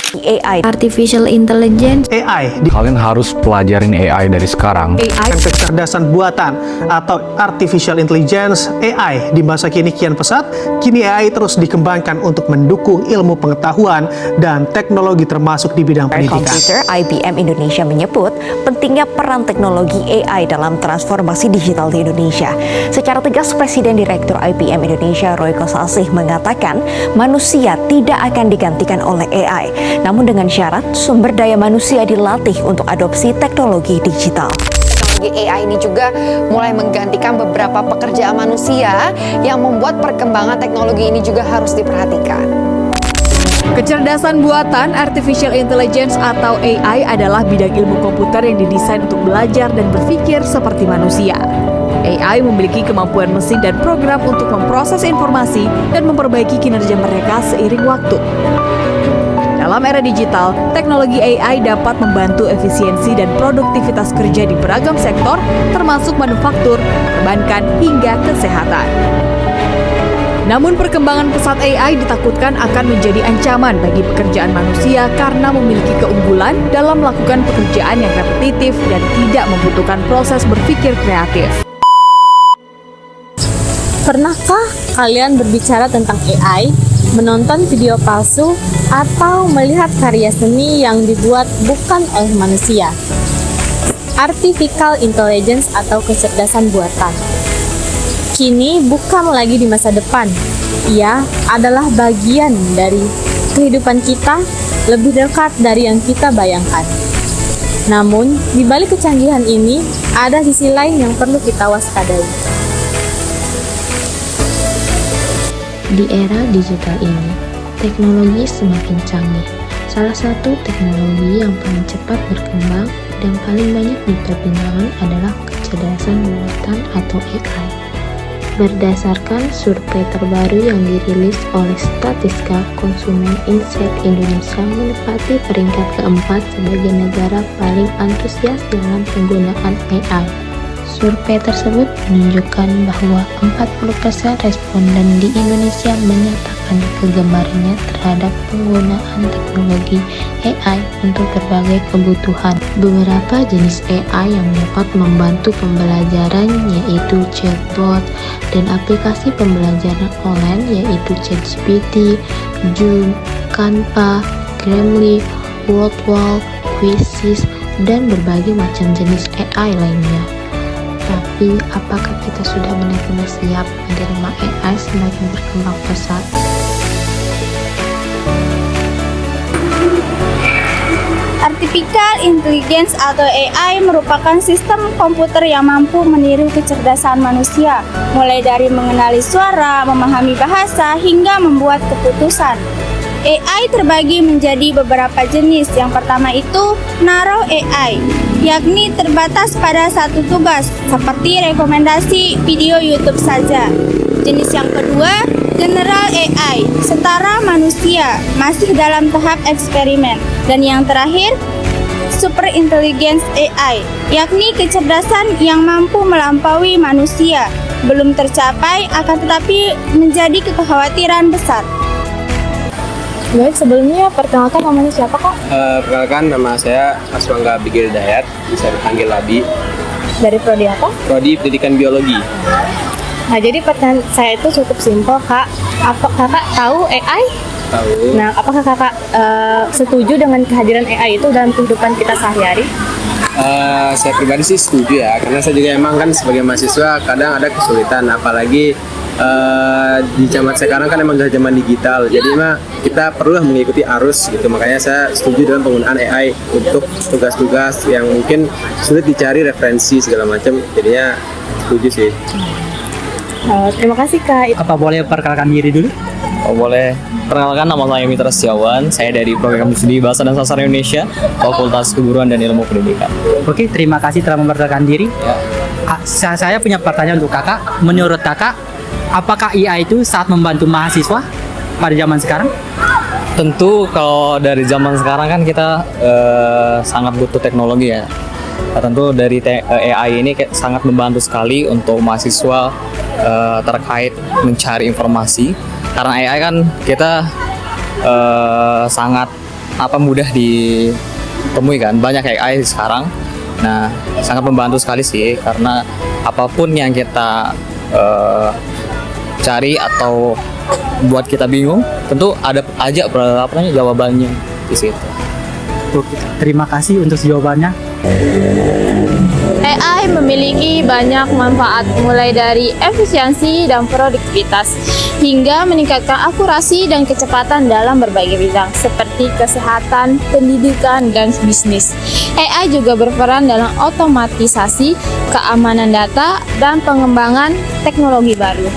AI, Artificial Intelligence. AI Kalian harus pelajarin AI dari sekarang. AI, kecerdasan buatan atau Artificial Intelligence AI di masa kini kian pesat. Kini AI terus dikembangkan untuk mendukung ilmu pengetahuan dan teknologi termasuk di bidang pendidikan. Komputer IBM Indonesia menyebut pentingnya peran teknologi AI dalam transformasi digital di Indonesia. Secara tegas, Presiden Direktur IBM Indonesia Roy Kosasih mengatakan manusia tidak akan digantikan oleh AI. Namun dengan syarat sumber daya manusia dilatih untuk adopsi teknologi digital. Teknologi AI ini juga mulai menggantikan beberapa pekerjaan manusia yang membuat perkembangan teknologi ini juga harus diperhatikan. Kecerdasan buatan Artificial Intelligence atau AI adalah bidang ilmu komputer yang didesain untuk belajar dan berpikir seperti manusia. AI memiliki kemampuan mesin dan program untuk memproses informasi dan memperbaiki kinerja mereka seiring waktu. Dalam era digital, teknologi AI dapat membantu efisiensi dan produktivitas kerja di beragam sektor, termasuk manufaktur, perbankan, hingga kesehatan. Namun perkembangan pesat AI ditakutkan akan menjadi ancaman bagi pekerjaan manusia karena memiliki keunggulan dalam melakukan pekerjaan yang repetitif dan tidak membutuhkan proses berpikir kreatif. Pernahkah kalian berbicara tentang AI, menonton video palsu, atau melihat karya seni yang dibuat bukan oleh manusia? Artificial Intelligence atau kecerdasan buatan kini bukan lagi di masa depan. Ia adalah bagian dari kehidupan kita, lebih dekat dari yang kita bayangkan. Namun, di balik kecanggihan ini, ada sisi lain yang perlu kita waspadai. Di era digital ini, teknologi semakin canggih. Salah satu teknologi yang paling cepat berkembang dan paling banyak diperbincangkan adalah kecerdasan buatan atau AI. Berdasarkan survei terbaru yang dirilis oleh Statista, Konsumen Insight Indonesia menempati peringkat keempat sebagai negara paling antusias dalam penggunaan AI. Survei tersebut menunjukkan bahwa 40% responden di Indonesia menyatakan kegemarannya terhadap penggunaan teknologi AI untuk berbagai kebutuhan. Beberapa jenis AI yang dapat membantu pembelajaran yaitu chatbot dan aplikasi pembelajaran online yaitu ChatGPT, Zoom, Canva, Grammarly, Wordwall, Quizzes, dan berbagai macam jenis AI lainnya. Tapi, apakah kita sudah benar-benar siap menerima AI semakin berkembang pesat? Artificial Intelligence atau AI merupakan sistem komputer yang mampu meniru kecerdasan manusia, mulai dari mengenali suara, memahami bahasa, hingga membuat keputusan. AI terbagi menjadi beberapa jenis. Yang pertama itu Narrow AI, yakni terbatas pada satu tugas, seperti rekomendasi video YouTube saja. Jenis yang kedua, General AI, setara manusia, masih dalam tahap eksperimen. Dan yang terakhir, Super Intelligence AI, yakni kecerdasan yang mampu melampaui manusia, belum tercapai akan tetapi menjadi kekhawatiran besar. Baik, sebelumnya perkenalkan namanya siapa, Kak? Perkenalkan, nama saya Aswangga Bigil Dayat, bisa dipanggil Labi. Dari prodi apa? Prodi Pendidikan Biologi. Nah, jadi pertanyaan saya itu cukup simpel, Kak. Apa Kakak tahu AI? Tahu. Nah, apakah Kakak setuju dengan kehadiran AI itu dalam kehidupan kita sehari-hari? Saya pribadi sih setuju ya, karena saya juga emang kan sebagai mahasiswa kadang ada kesulitan, apalagi di zaman sekarang kan emang udah zaman digital, jadi mah kita perlu mengikuti arus gitu. Makanya saya setuju dengan penggunaan AI untuk tugas-tugas yang mungkin sulit dicari referensi segala macam, jadinya setuju sih. Terima kasih, Kak. Apa boleh perkenalkan diri dulu? Oh, boleh. Perkenalkan, nama saya Mitra Setiawan. Saya dari Program Studi Bahasa dan Sastra Indonesia, Fakultas Keguruan dan Ilmu Pendidikan. Oke, terima kasih telah memperkenalkan diri. Ya. Saya punya pertanyaan untuk Kakak. Menurut Kakak, apakah AI itu saat membantu mahasiswa pada zaman sekarang? Tentu kalau dari zaman sekarang kan kita sangat butuh teknologi ya. Nah, tentu dari AI ini sangat membantu sekali untuk mahasiswa terkait mencari informasi. Karena AI kan kita sangat mudah ditemui kan, banyak AI sekarang. Nah, sangat membantu sekali sih, karena apapun yang kita cari atau buat kita bingung, tentu ada aja jawabannya di situ. Terima kasih untuk jawabannya. AI memiliki banyak manfaat, mulai dari efisiensi dan produktivitas, hingga meningkatkan akurasi dan kecepatan dalam berbagai bidang, seperti kesehatan, pendidikan, dan bisnis. AI juga berperan dalam otomatisasi, keamanan data, dan pengembangan teknologi baru.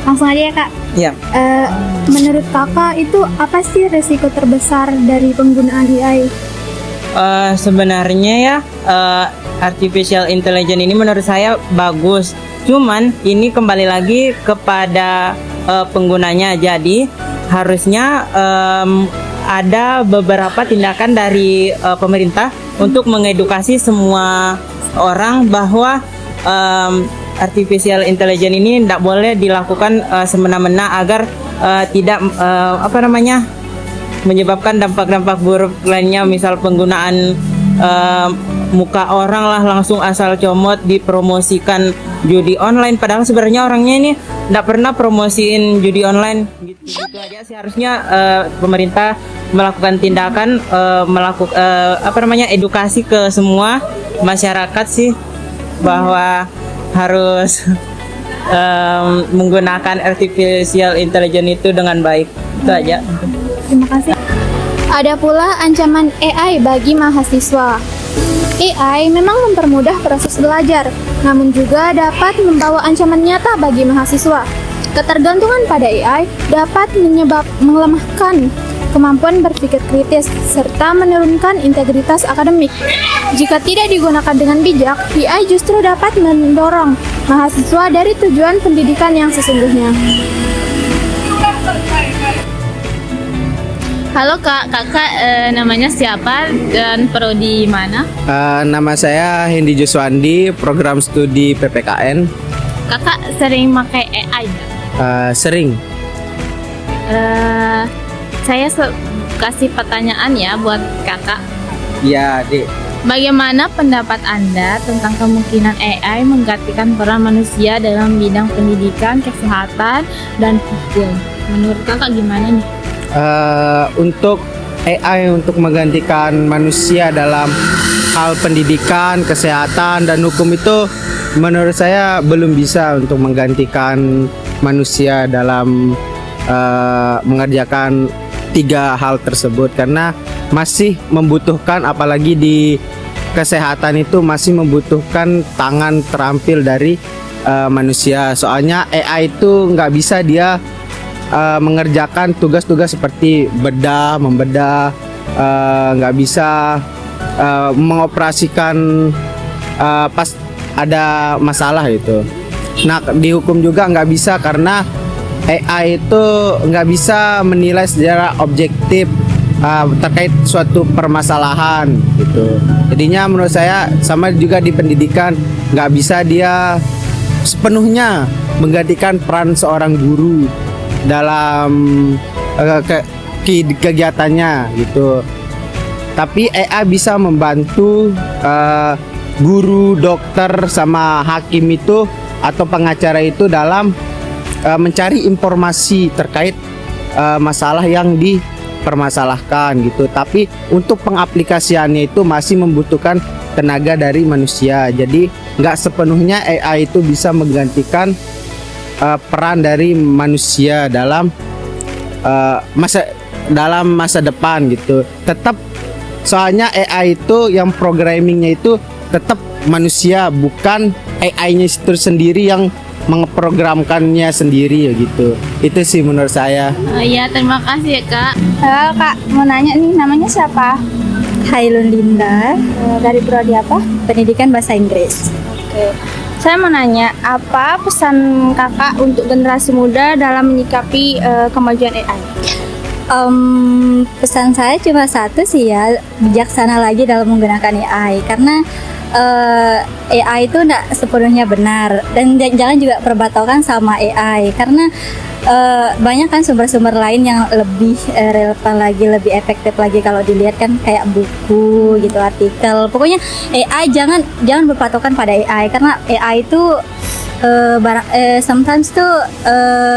Langsung aja ya Kak. Iya. Menurut Kakak itu apa sih resiko terbesar dari penggunaan AI? Sebenarnya ya artificial intelligence ini menurut saya bagus. Cuman ini kembali lagi kepada penggunanya. Jadi harusnya ada beberapa tindakan dari pemerintah untuk mengedukasi semua orang bahwa artificial intelligence ini tidak boleh dilakukan semena-mena agar tidak menyebabkan dampak-dampak buruk lainnya, misal penggunaan muka orang lah langsung asal comot dipromosikan judi online, padahal sebenarnya orangnya ini tidak pernah promosiin judi online. Gitu aja sih, harusnya pemerintah melakukan tindakan, edukasi ke semua masyarakat sih, bahwa harus menggunakan artificial intelligence itu dengan baik. Itu aja. Terima kasih. Ada pula ancaman AI bagi mahasiswa. AI memang mempermudah proses belajar, namun juga dapat membawa ancaman nyata bagi mahasiswa. Ketergantungan pada AI dapat melemahkan kemampuan berpikir kritis, serta menurunkan integritas akademik. Jika tidak digunakan dengan bijak, AI justru dapat mendorong mahasiswa dari tujuan pendidikan yang sesungguhnya. Halo Kak, Kakak namanya siapa dan prodi mana? Nama saya Hendy Juswandi, program studi PPKN. Kakak sering pakai AI nggak? Sering. Saya kasih pertanyaan ya buat Kakak. Ya, Dek. Bagaimana pendapat Anda tentang kemungkinan AI menggantikan peran manusia dalam bidang pendidikan, kesehatan, dan hukum? Menurut Kakak gimana nih? Untuk AI untuk menggantikan manusia dalam hal pendidikan, kesehatan, dan hukum itu menurut saya belum bisa untuk menggantikan manusia dalam mengerjakan 3 hal tersebut, karena masih membutuhkan, apalagi di kesehatan itu masih membutuhkan tangan terampil dari manusia. Soalnya AI itu nggak bisa dia mengerjakan tugas-tugas seperti membedah, nggak bisa mengoperasikan pas ada masalah itu. Nah, di hukum juga nggak bisa, karena AI itu nggak bisa menilai secara objektif terkait suatu permasalahan gitu. Jadinya menurut saya sama juga di pendidikan, nggak bisa dia sepenuhnya menggantikan peran seorang guru dalam kegiatannya gitu. Tapi AI bisa membantu guru, dokter, sama hakim itu atau pengacara itu dalam mencari informasi terkait masalah yang dipermasalahkan gitu. Tapi untuk pengaplikasiannya itu masih membutuhkan tenaga dari manusia. Jadi nggak sepenuhnya AI itu bisa menggantikan peran dari manusia dalam masa depan gitu. Tetap, soalnya AI itu yang programmingnya itu tetap manusia, bukan AI-nya itu sendiri yang memprogramkannya sendiri ya gitu. Itu sih menurut saya. Iya, terima kasih ya Kak. Halo Kak, mau nanya nih, namanya siapa? Hailun Linda, Dari prodi apa? Pendidikan Bahasa Inggris. Oke. Saya mau nanya, apa pesan Kakak untuk generasi muda dalam menyikapi kemajuan AI? Pesan saya cuma satu sih ya, bijaksana lagi dalam menggunakan AI, karena AI itu tidak sepenuhnya benar, dan jangan juga perbatokan sama AI, karena banyak kan sumber-sumber lain yang lebih relevan lagi, lebih efektif lagi kalau dilihat kan, kayak buku gitu, artikel. Pokoknya AI jangan berpatokan pada AI, karena AI itu sometimes tuh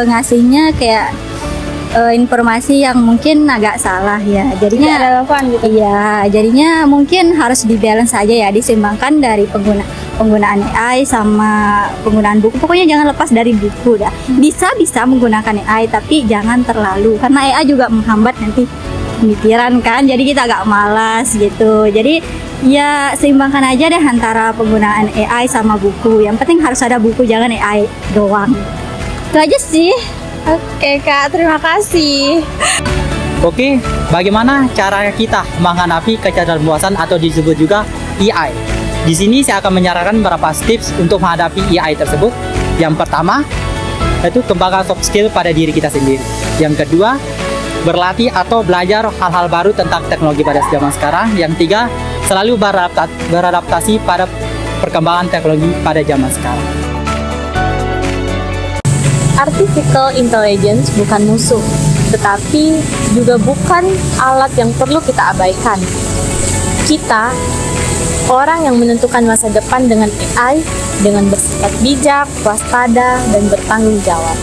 ngasihnya kayak informasi yang mungkin agak salah ya, jadinya relevan gitu. Iya, jadinya mungkin harus dibalance aja ya, diseimbangkan dari penggunaan AI sama penggunaan buku. Pokoknya jangan lepas dari buku dah. Bisa menggunakan AI tapi jangan terlalu, karena AI juga menghambat nanti pemikiran kan, jadi kita agak malas gitu. Jadi ya seimbangkan aja deh antara penggunaan AI sama buku. Yang penting harus ada buku, jangan AI doang. Itu aja sih. Oke Kak, terima kasih. Oke, bagaimana cara kita menghadapi kecerdasan buatan atau disebut juga AI? Di sini saya akan menyarankan beberapa tips untuk menghadapi AI tersebut. Yang pertama, yaitu kembangkan soft skill pada diri kita sendiri. Yang kedua, berlatih atau belajar hal-hal baru tentang teknologi pada zaman sekarang. Yang tiga, selalu beradaptasi pada perkembangan teknologi pada zaman sekarang. Artificial intelligence bukan musuh, tetapi juga bukan alat yang perlu kita abaikan. Kita, orang yang menentukan masa depan dengan AI, dengan bersikap bijak, waspada, dan bertanggung jawab.